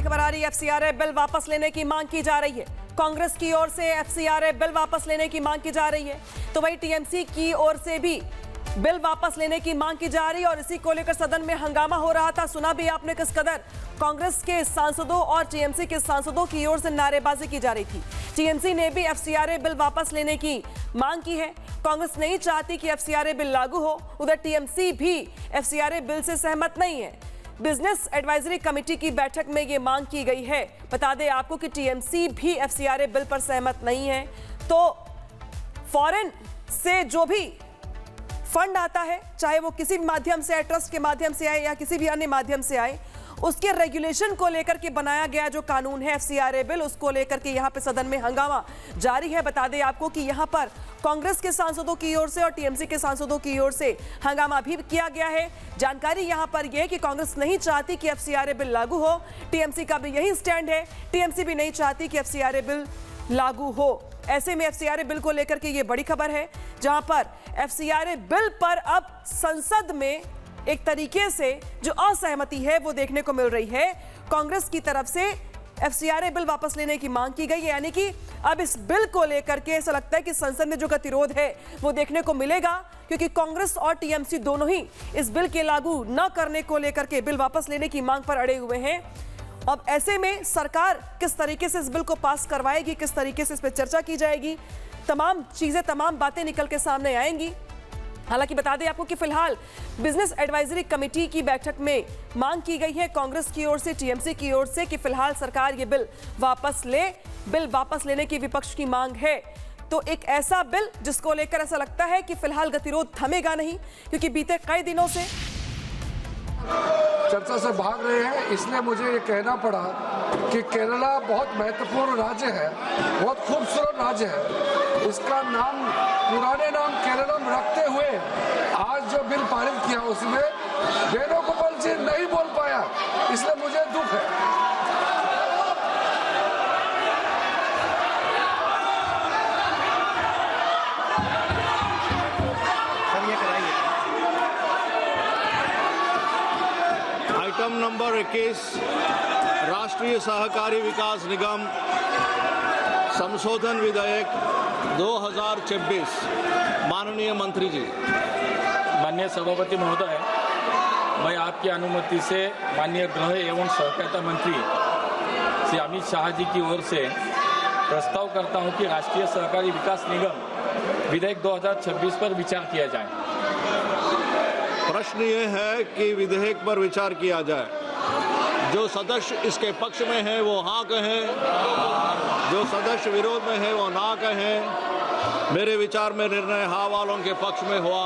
खबर आ रही है, एफसीआरए बिल वापस लेने की मांग की जा रही है। कांग्रेस की ओर से एफसीआरए बिल वापस लेने की मांग की जा रही है, तो वही टीएमसी की ओर से भी बिल वापस लेने की मांग की जा रही है और इसी को लेकर सदन में हंगामा हो रहा था। सुना भी आपने किस कदर कांग्रेस के सांसदों और टीएमसी के सांसदों की ओर से नारेबाजी की जा रही थी। टीएमसी ने भी एफसीआरए बिल वापस लेने की मांग की है। कांग्रेस नहीं चाहती कि एफसीआरए बिल लागू हो, उधर टीएमसी भी एफसीआरए बिल से सहमत नहीं है। बिजनेस एडवाइजरी कमेटी की बैठक में यह मांग की गई है। बता दें आपको कि टीएमसी भी एफसीआरए बिल पर सहमत नहीं है। तो फॉरेन से जो भी फंड आता है, चाहे वो किसी भी माध्यम से आए, ट्रस्ट के माध्यम से आए या किसी भी अन्य माध्यम से आए, उसके रेगुलेशन को लेकर के बनाया गया जो कानून है एफसीआरए बिल, उसको लेकर के यहां पे सदन में हंगामा जारी है। बता दें आपको कि यहां पर कांग्रेस के सांसदों की ओर से और टीएमसी के सांसदों की ओर से हंगामा भी किया गया है। जानकारी यहां पर यह है कि कांग्रेस नहीं चाहती कि एफसीआरए बिल लागू हो, टीएमसी का भी यही स्टैंड है। टीएमसी भी नहीं चाहती कि एफसीआरए बिल लागू हो। ऐसे में एफसीआरए बिल को लेकर के ये बड़ी खबर है, जहां पर एफसीआरए बिल पर अब संसद में एक तरीके से जो असहमति है वो देखने को मिल रही है। कांग्रेस की तरफ से एफसीआरए बिल वापस लेने की मांग की गई है, यानी कि अब इस बिल को लेकर के ऐसा लगता है कि संसद में जो गतिरोध है वो देखने को मिलेगा, क्योंकि कांग्रेस और टीएमसी दोनों ही इस बिल के लागू न करने को लेकर के बिल वापस लेने की मांग पर अड़े हुए हैं। अब ऐसे में सरकार किस तरीके से इस बिल को पास करवाएगी, किस तरीके से इस पर चर्चा की जाएगी, तमाम चीजें, तमाम बातें निकल के सामने आएंगी। हालांकि बता दें आपको कि फिलहाल बिजनेस एडवाइजरी कमेटी की बैठक में मांग की गई है कांग्रेस की ओर से, टीएमसी की ओर से, कि फिलहाल सरकार ये बिल वापस ले। बिल वापस लेने की विपक्ष की मांग है। तो एक ऐसा बिल जिसको लेकर ऐसा लगता है कि फिलहाल गतिरोध थमेगा नहीं, क्योंकि बीते कई दिनों से चर्चा से भाग रहे हैं। इसलिए मुझे ये कहना पड़ा कि केरला बहुत महत्वपूर्ण राज्य है, बहुत खूबसूरत राज्य है। इसका नाम, पुराने नाम केरलम रखते हुए आज जो बिल पारित किया उसमें वेणुगोपाल जी नहीं बोल पाया, इसलिए मुझे दुख है। आइटम नंबर 21 राष्ट्रीय सहकारी विकास निगम संशोधन विधेयक 2026। माननीय मंत्री जी। माननीय सभापति महोदय, मैं आपकी अनुमति से माननीय गृह एवं सहकारिता मंत्री श्री अमित शाह जी की ओर से प्रस्ताव करता हूं कि राष्ट्रीय सहकारी विकास निगम विधेयक 2026 पर विचार किया जाए। प्रश्न ये है कि विधेयक पर विचार किया जाए। जो सदस्य इसके पक्ष में है वो हाँ कहें, जो सदस्य विरोध में है वो ना कहें। मेरे विचार में निर्णय हाँ वालों के पक्ष में हुआ,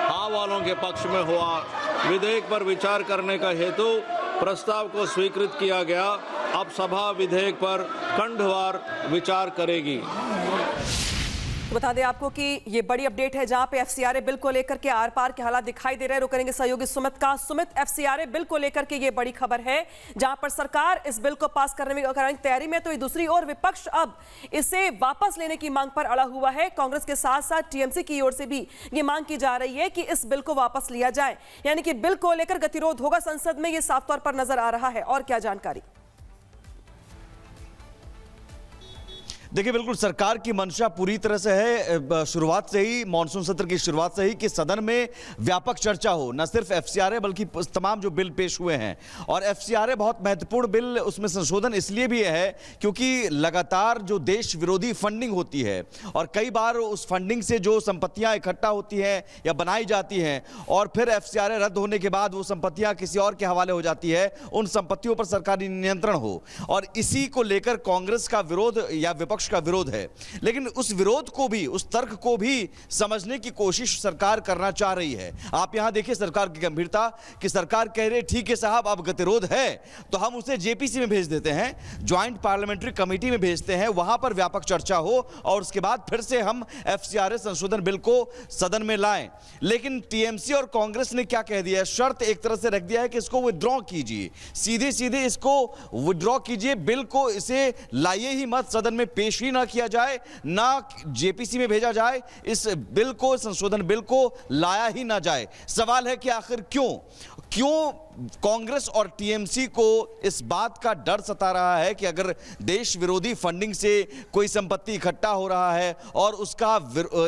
हाँ वालों के पक्ष में हुआ। विधेयक पर विचार करने का हेतु प्रस्ताव को स्वीकृत किया गया। अब सभा विधेयक पर खंडवार विचार करेगी। बता दें आपको कि ये बड़ी अपडेट है, जहां पे एफसीआरए बिल को लेकर के आर पार के हालात दिखाई दे रहे हैं। रुकेंगे सहयोगी सुमित का। सुमित, एफसीआरए बिल को लेकर के ये बड़ी खबर है, जहां पर सरकार इस बिल को पास करने की तैयारी में, तो दूसरी ओर विपक्ष अब इसे वापस लेने की मांग पर अड़ा हुआ है। कांग्रेस के साथ साथ टीएमसी की ओर से भी ये मांग की जा रही है कि इस बिल को वापस लिया जाए, यानी कि बिल को लेकर गतिरोध होगा संसद में, ये साफ तौर पर नजर आ रहा है। और क्या जानकारी? देखिए, बिल्कुल सरकार की मंशा पूरी तरह से है, शुरुआत से ही, मानसून सत्र की शुरुआत से ही, कि सदन में व्यापक चर्चा हो, न सिर्फ एफसीआरए बल्कि तमाम जो बिल पेश हुए हैं। और एफसीआरए बहुत महत्वपूर्ण बिल, उसमें संशोधन इसलिए भी है क्योंकि लगातार जो देश विरोधी फंडिंग होती है और कई बार उस फंडिंग से जो संपत्तियां इकट्ठा होती हैं या बनाई जाती हैं और फिर एफसीआरए रद्द होने के बाद वो संपत्तियां किसी और के हवाले हो जाती है, उन संपत्तियों पर सरकारी नियंत्रण हो। और इसी को लेकर कांग्रेस का विरोध या विपक्ष का विरोध है। लेकिन उस विरोध को भी, उस तर्क को भी समझने की कोशिश सरकार करना चाह रही है। आप यहां देखिए सरकार की गंभीरता, कि सरकार कह रही है ठीक है साहब, अब गतिरोध है तो हम उसे जेपीसी में भेज देते हैं, ज्वाइंट पार्लियामेंट्री कमेटी में भेजते हैं, वहां पर व्यापक चर्चा हो और उसके बाद फिर से हम एफसीआरए संशोधन बिल को सदन में लाएं। लेकिन टीएमसी और कांग्रेस ने क्या कह दिया है, शर्त एक तरह से रख दिया है कि इसको विड्रॉ कीजिए, सीधे सीधे इसको विड्रॉ कीजिए, बिल को इसे लाइए ही मत, सदन में पेश ही ना किया जाए, ना जेपीसी में भेजा जाए, इस बिल को, संशोधन बिल को लाया ही ना जाए। सवाल है कि आखिर क्यों कांग्रेस और टीएमसी को इस बात का डर सता रहा है कि अगर देश विरोधी फंडिंग से कोई संपत्ति इकट्ठा हो रहा है और उसका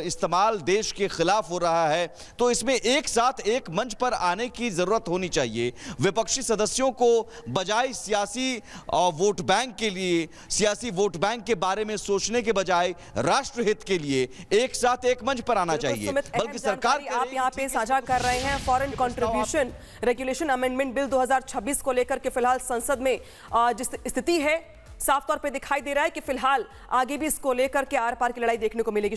इस्तेमाल देश के खिलाफ हो रहा है, तो इसमें एक साथ एक मंच पर आने की जरूरत होनी चाहिए। विपक्षी सदस्यों को बजाय सियासी वोट बैंक के लिए, सियासी वोट बैंक के बारे में सोचने के बजाय राष्ट्रहित के लिए एक साथ एक मंच पर आना चाहिए। बल्कि सरकार आप यहाँ पे साझा कर रहे हैं foreign contribution regulation amendment bill 2026 को लेकर के फिलहाल संसद में जिस स्थिति है, साफ तौर पे दिखाई दे रहा है कि फिलहाल आगे भी इसको लेकर के आर पार की लड़ाई देखने को मिलेगी।